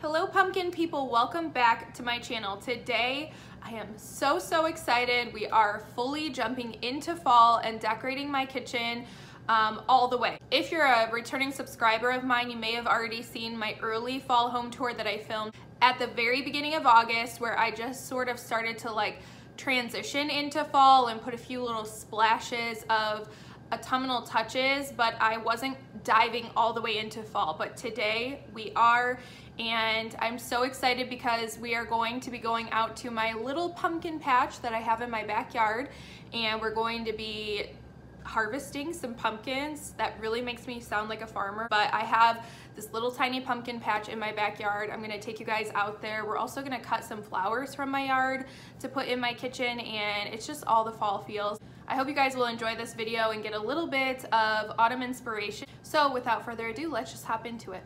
Hello pumpkin people, welcome back to my channel. Today I am so excited. We are fully jumping into fall and decorating my kitchen all the way. If you're a returning subscriber of mine, you may have already seen my early fall home tour that I filmed at the very beginning of August, where I just sort of started to like transition into fall and put a few little splashes of autumnal touches, but I wasn't diving all the way into fall. But today we are, and I'm so excited because we are going to be going out to my little pumpkin patch that I have in my backyard, and we're going to be harvesting some pumpkins. That really makes me sound like a farmer, but I have this little tiny pumpkin patch in my backyard. I'm gonna take you guys out there. We're also gonna cut some flowers from my yard to put in my kitchen, and it's just all the fall feels. I hope you guys will enjoy this video and get a little bit of autumn inspiration. So without further ado, let's just hop into it.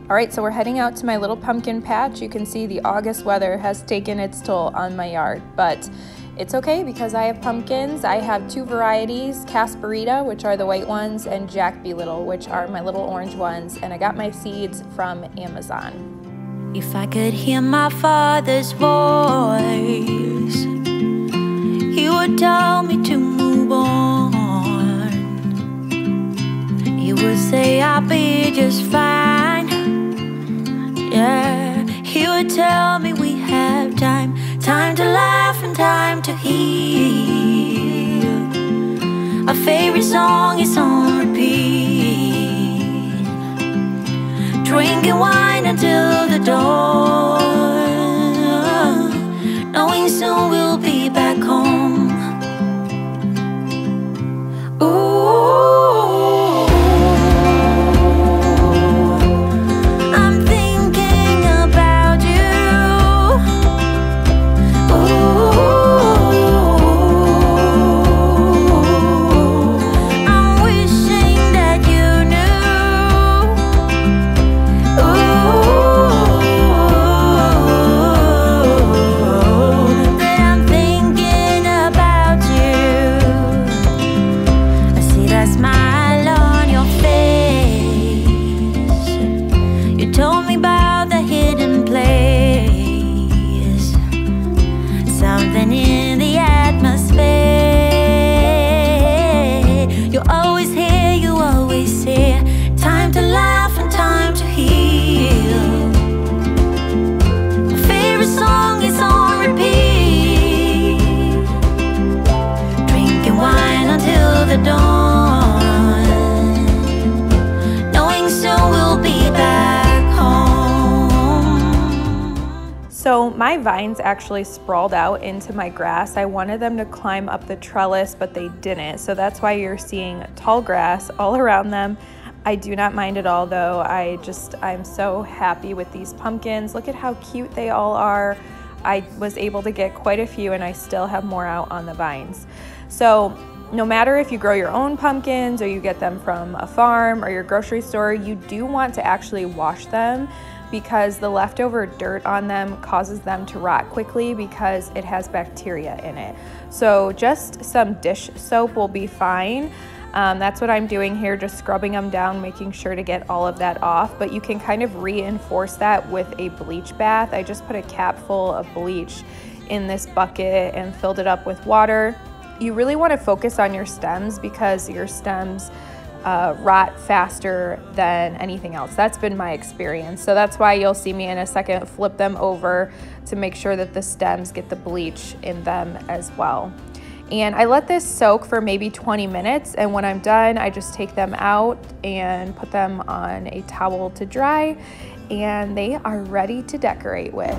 All right, so we're heading out to my little pumpkin patch. You can see the August weather has taken its toll on my yard, but it's okay because I have pumpkins. I have two varieties, Casperita, which are the white ones, and Jack Be Little, which are my little orange ones, and I got my seeds from Amazon. If I could hear my father's voice, he would tell me to move on. He would say I'll be just fine. Yeah, he would tell me we have time, time to laugh and time to heal. Our favorite song is on repeat, drinking wine until the dawn, knowing soon we'll be back home. Ooh, I'm thinking about you. Ooh, I'm wishing that you knew. Ooh, that I'm thinking about you. I see that smile on your face. You told me about the hidden place, something in the atmosphere. You're always here, you always here. Time to laugh and time to heal. My favorite song is on repeat, drinking wine until the dawn, knowing soon we'll be back home. So my vines actually sprawled out into my grass. I wanted them to climb up the trellis, but they didn't. So that's why you're seeing tall grass all around them. I do not mind at all though. I'm so happy with these pumpkins. Look at how cute they all are. I was able to get quite a few, and I still have more out on the vines. So no matter if you grow your own pumpkins or you get them from a farm or your grocery store, you do want to actually wash them, because the leftover dirt on them causes them to rot quickly because it has bacteria in it. So just some dish soap will be fine. That's what I'm doing here, just scrubbing them down, making sure to get all of that off. But you can kind of reinforce that with a bleach bath. I just put a cap full of bleach in this bucket and filled it up with water. You really want to focus on your stems because your stems rot faster than anything else. That's been my experience. So that's why you'll see me in a second flip them over to make sure that the stems get the bleach in them as well. And I let this soak for maybe 20 minutes, and when I'm done, I just take them out and put them on a towel to dry, and they are ready to decorate with.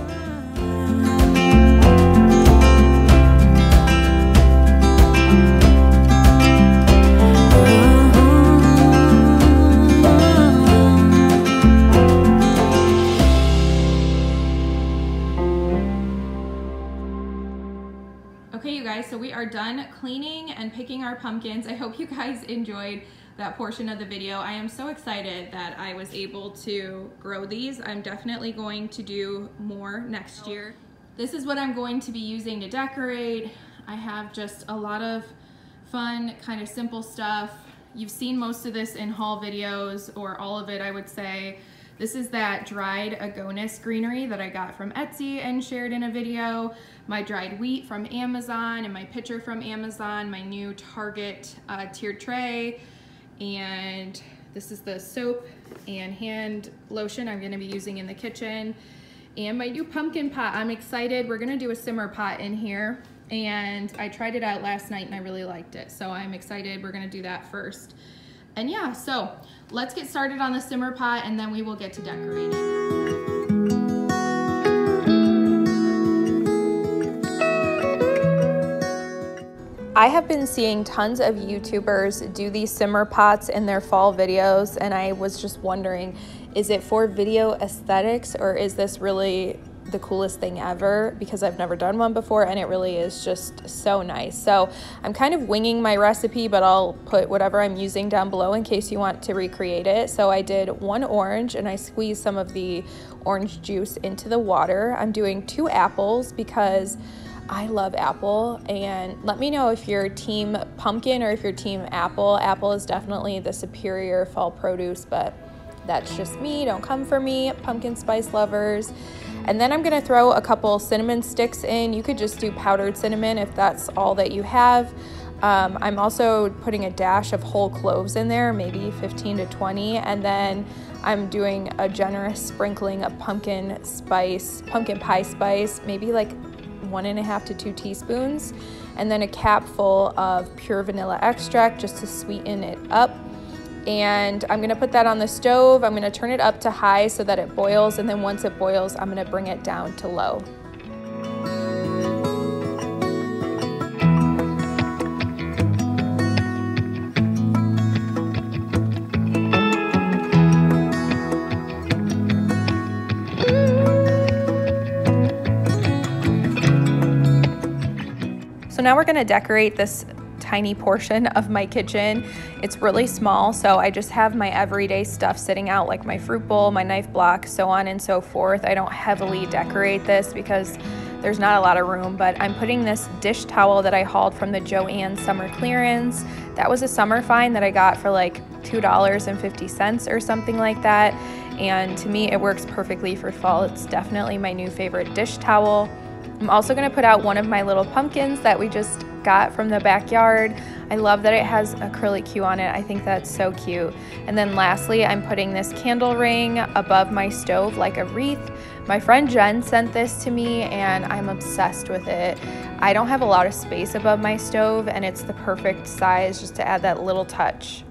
Okay, you guys, so we are done cleaning and picking our pumpkins. I hope you guys enjoyed that portion of the video. I am so excited that I was able to grow these. I'm definitely going to do more next year. This is what I'm going to be using to decorate. I have just a lot of fun, kind of simple stuff. You've seen most of this in haul videos, or all of it, I would say. This is that dried agonis greenery that I got from Etsy and shared in a video, my dried wheat from Amazon, and my pitcher from Amazon, my new Target tiered tray, and this is the soap and hand lotion I'm gonna be using in the kitchen, and my new pumpkin pot. I'm excited. We're gonna do a simmer pot in here, and I tried it out last night and I really liked it, so I'm excited. We're gonna do that first. And yeah, so let's get started on the simmer pot and then we will get to decorating. I have been seeing tons of YouTubers do these simmer pots in their fall videos, and I was just wondering, is it for video aesthetics or is this really the coolest thing ever? Because I've never done one before and it really is just so nice. So I'm kind of winging my recipe, but I'll put whatever I'm using down below in case you want to recreate it. So I did 1 orange and I squeezed some of the orange juice into the water. I'm doing 2 apples because I love apple, and let me know if you're team pumpkin or if you're team apple. Apple is definitely the superior fall produce, but that's just me. Don't come for me, pumpkin spice lovers. And then I'm gonna throw a couple cinnamon sticks in. You could just do powdered cinnamon if that's all that you have. I'm also putting a dash of whole cloves in there, maybe 15 to 20. And then I'm doing a generous sprinkling of pumpkin pie spice, maybe like 1.5 to 2 teaspoons. And then a cap full of pure vanilla extract just to sweeten it up. And I'm gonna put that on the stove. I'm gonna turn it up to high so that it boils, and then once it boils, I'm gonna bring it down to low. So now we're gonna decorate this tiny portion of my kitchen. It's really small, so I just have my everyday stuff sitting out, like my fruit bowl, my knife block, so on and so forth. I don't heavily decorate this because there's not a lot of room, but I'm putting this dish towel that I hauled from the Joann summer clearance. That was a summer find that I got for like $2.50 or something like that, and to me it works perfectly for fall. It's definitely my new favorite dish towel. I'm also gonna put out one of my little pumpkins that we just got from the backyard. I love that it has acrylic hue on it. I think that's so cute. And then lastly, I'm putting this candle ring above my stove like a wreath. My friend Jen sent this to me and I'm obsessed with it. I don't have a lot of space above my stove and it's the perfect size just to add that little touch.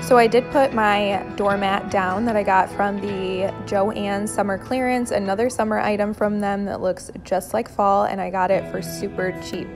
So I did put my doormat down that I got from the Joann summer clearance, another summer item from them that looks just like fall, and I got it for super cheap.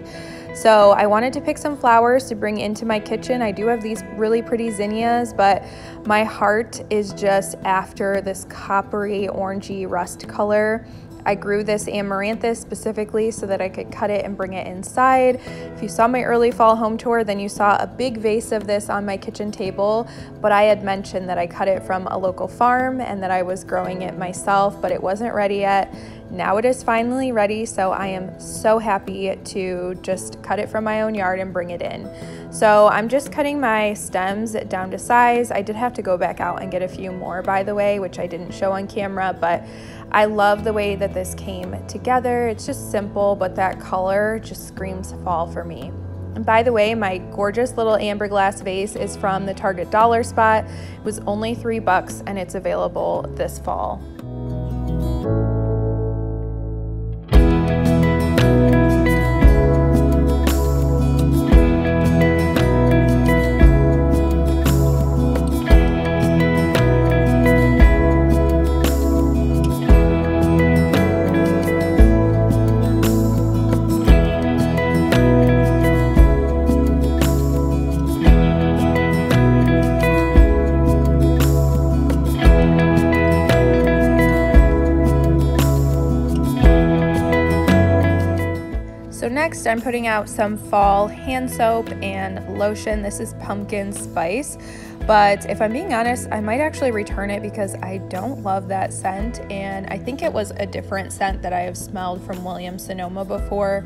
So I wanted to pick some flowers to bring into my kitchen. I do have these really pretty zinnias, but my heart is just after this coppery orangey rust color. I grew this amaranthus specifically so that I could cut it and bring it inside. If you saw my early fall home tour, then you saw a big vase of this on my kitchen table, but I had mentioned that I cut it from a local farm and that I was growing it myself, but it wasn't ready yet. Now it is finally ready, so I am so happy to just cut it from my own yard and bring it in. So I'm just cutting my stems down to size. I did have to go back out and get a few more, by the way, which I didn't show on camera, but I love the way that this came together. It's just simple, but that color just screams fall for me. And by the way, my gorgeous little amber glass vase is from the Target dollar spot. It was only $3 and it's available this fall. Next, I'm putting out some fall hand soap and lotion. This is pumpkin spice, but if I'm being honest, I might actually return it because I don't love that scent, and I think it was a different scent that I have smelled from Williams-Sonoma before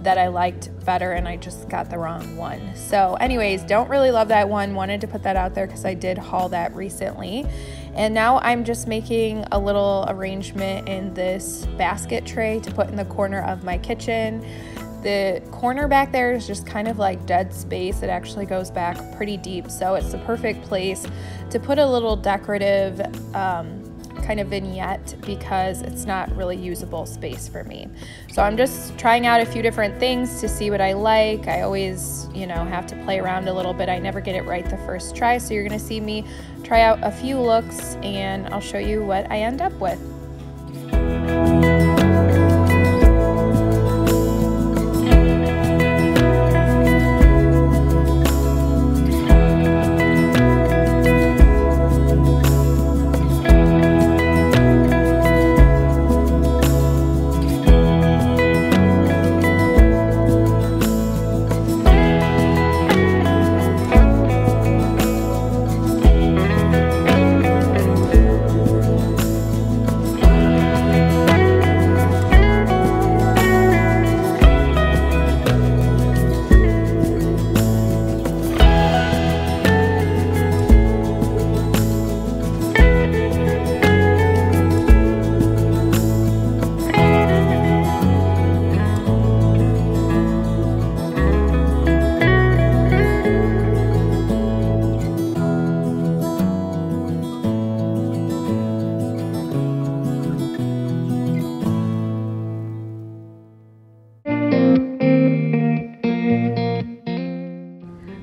that I liked better, and I just got the wrong one. So anyways, don't really love that one. Wanted to put that out there because I did haul that recently. And now I'm just making a little arrangement in this basket tray to put in the corner of my kitchen. The corner back there is just kind of like dead space. It actually goes back pretty deep, so it's the perfect place to put a little decorative kind of vignette because it's not really usable space for me. So I'm just trying out a few different things to see what I like. I always, have to play around a little bit. I never get it right the first try, so you're gonna see me try out a few looks and I'll show you what I end up with.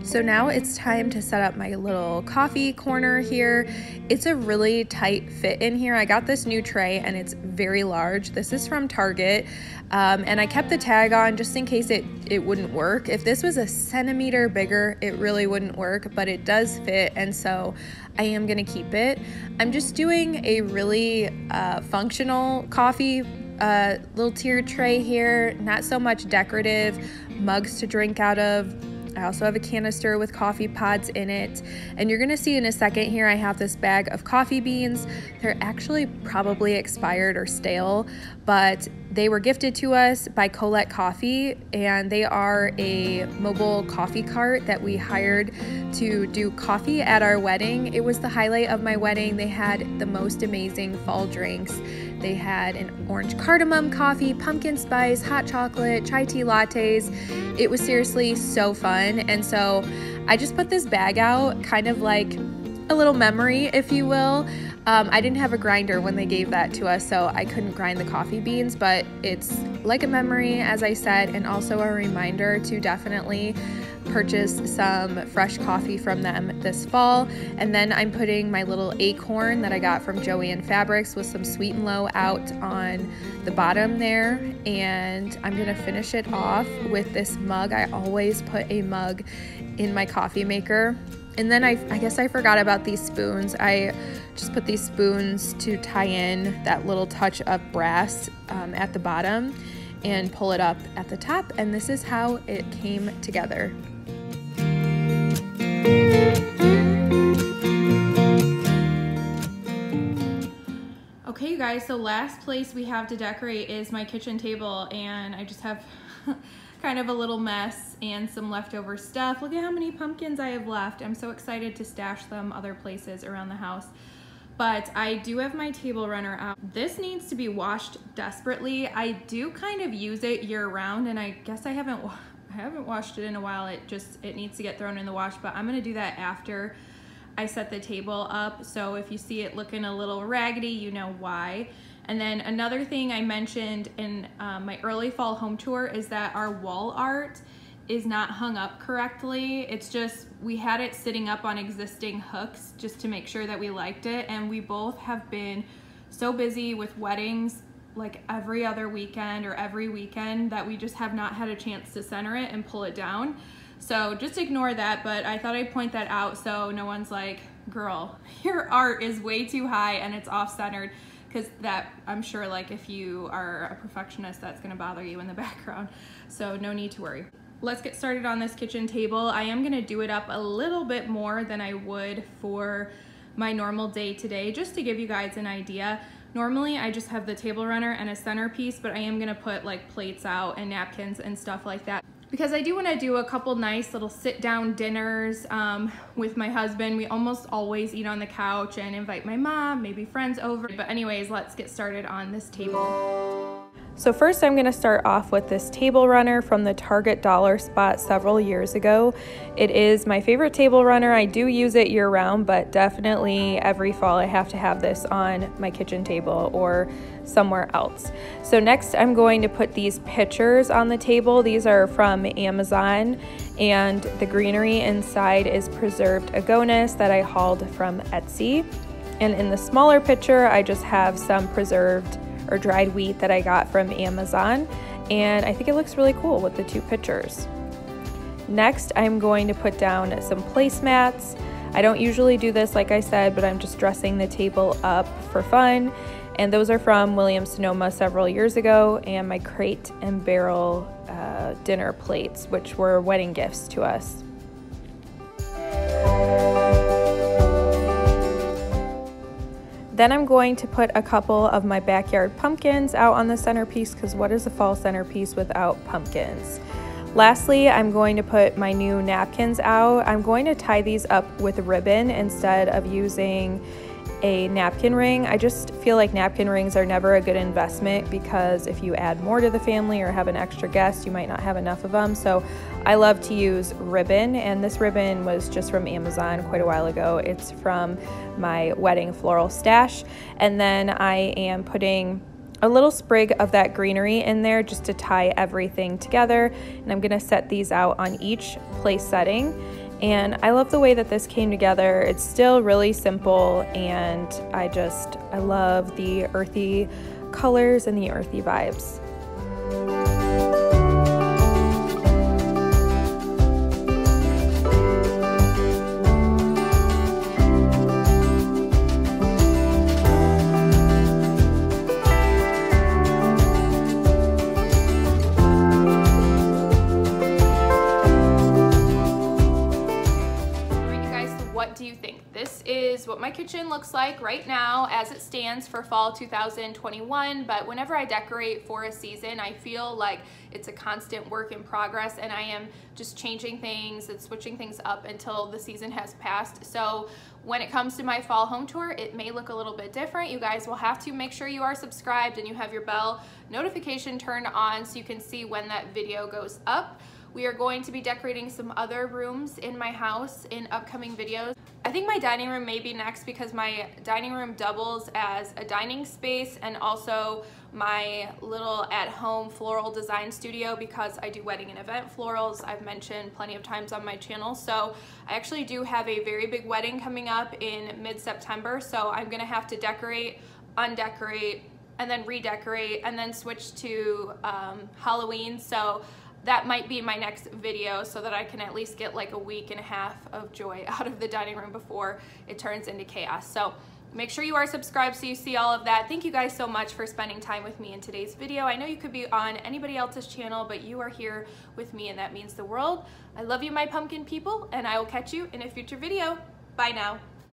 So now it's time to set up my little coffee corner here. It's a really tight fit in here. I got this new tray and it's very large. This is from Target, and I kept the tag on just in case it wouldn't work. If this was a centimeter bigger, it really wouldn't work, but it does fit, and so I am gonna keep it. I'm just doing a really functional coffee little tiered tray here, not so much decorative, mugs to drink out of. I also have a canister with coffee pods in it, and you're gonna see in a second here I have this bag of coffee beans. They're actually probably expired or stale, but they were gifted to us by Colette Coffee, and they are a mobile coffee cart that we hired to do coffee at our wedding. It was the highlight of my wedding. They had the most amazing fall drinks. They had an orange cardamom coffee, pumpkin spice, hot chocolate, chai tea lattes. It was seriously so fun, and so I just put this bag out, kind of like a little memory, if you will. I didn't have a grinder when they gave that to us, so I couldn't grind the coffee beans, but it's like a memory, as I said, and also a reminder to definitely purchase some fresh coffee from them this fall. And then I'm putting my little acorn that I got from Joanne Fabrics with some Sweet and Low out on the bottom there, and I'm gonna finish it off with this mug. I always put a mug in my coffee maker. And then I guess I forgot about these spoons. I just put these spoons to tie in that little touch of brass at the bottom and pull it up at the top, and this is how it came together. Okay, you guys, so last place we have to decorate is my kitchen table, and I just have kind of a little mess and some leftover stuff. Look at how many pumpkins I have left. I'm so excited to stash them other places around the house. But I do have my table runner out. This needs to be washed desperately. I do kind of use it year round, and I guess I haven't washed it in a while. It needs to get thrown in the wash, but I'm gonna do that after I set the table up. So if you see it looking a little raggedy, you know why. And then another thing I mentioned in my early fall home tour is that our wall art is not hung up correctly. It's just, we had it sitting up on existing hooks just to make sure that we liked it. And we both have been so busy with weddings like every other weekend or every weekend that we just have not had a chance to center it and pull it down. So just ignore that, but I thought I'd point that out so no one's like, girl, your art is way too high and it's off-centered, because that, I'm sure like if you are a perfectionist, that's gonna bother you in the background. So no need to worry. Let's get started on this kitchen table. I am gonna do it up a little bit more than I would for my normal day today, just to give you guys an idea. Normally I just have the table runner and a centerpiece, but I am gonna put like plates out and napkins and stuff like that, because I do want to do a couple nice little sit down dinners with my husband. We almost always eat on the couch and invite my mom, maybe friends over. But anyways, let's get started on this table. So first I'm going to start off with this table runner from the Target dollar spot several years ago. It is my favorite table runner. I do use it year round, but definitely every fall I have to have this on my kitchen table or somewhere else. So next I'm going to put these pictures on the table. These are from Amazon, and the greenery inside is preserved agonis that I hauled from Etsy. And in the smaller picture I just have some preserved or dried wheat that I got from Amazon, and I think it looks really cool with the two pictures. Next, I'm going to put down some placemats. I don't usually do this, like I said, but I'm just dressing the table up for fun, and those are from Williams-Sonoma several years ago, and my crate and barrel dinner plates, which were wedding gifts to us. Then I'm going to put a couple of my backyard pumpkins out on the centerpiece, because what is a fall centerpiece without pumpkins? Lastly, I'm going to put my new napkins out. I'm going to tie these up with ribbon instead of using a napkin ring. I just feel like napkin rings are never a good investment, because if you add more to the family or have an extra guest, you might not have enough of them. So I love to use ribbon, and this ribbon was just from Amazon quite a while ago. It's from my wedding floral stash. And then I am putting a little sprig of that greenery in there just to tie everything together. And I'm gonna set these out on each place setting. And I love the way that this came together. It's still really simple, and I love the earthy colors and the earthy vibes. What do you think? This is what my kitchen looks like right now as it stands for fall 2021, but whenever I decorate for a season, I feel like it's a constant work in progress, and I am just changing things and switching things up until the season has passed. So when it comes to my fall home tour, it may look a little bit different. You guys will have to make sure you are subscribed and you have your bell notification turned on so you can see when that video goes up. We are going to be decorating some other rooms in my house in upcoming videos. I think my dining room may be next, because my dining room doubles as a dining space and also my little at-home floral design studio, because I do wedding and event florals. I've mentioned plenty of times on my channel. So I actually do have a very big wedding coming up in mid-September, so I'm gonna have to decorate, undecorate, and then redecorate, and then switch to Halloween. So that might be my next video, so that I can at least get like a week and a half of joy out of the dining room before it turns into chaos. So make sure you are subscribed so you see all of that. Thank you guys so much for spending time with me in today's video. I know you could be on anybody else's channel, but you are here with me, and that means the world. I love you, my pumpkin people, and I will catch you in a future video. Bye now.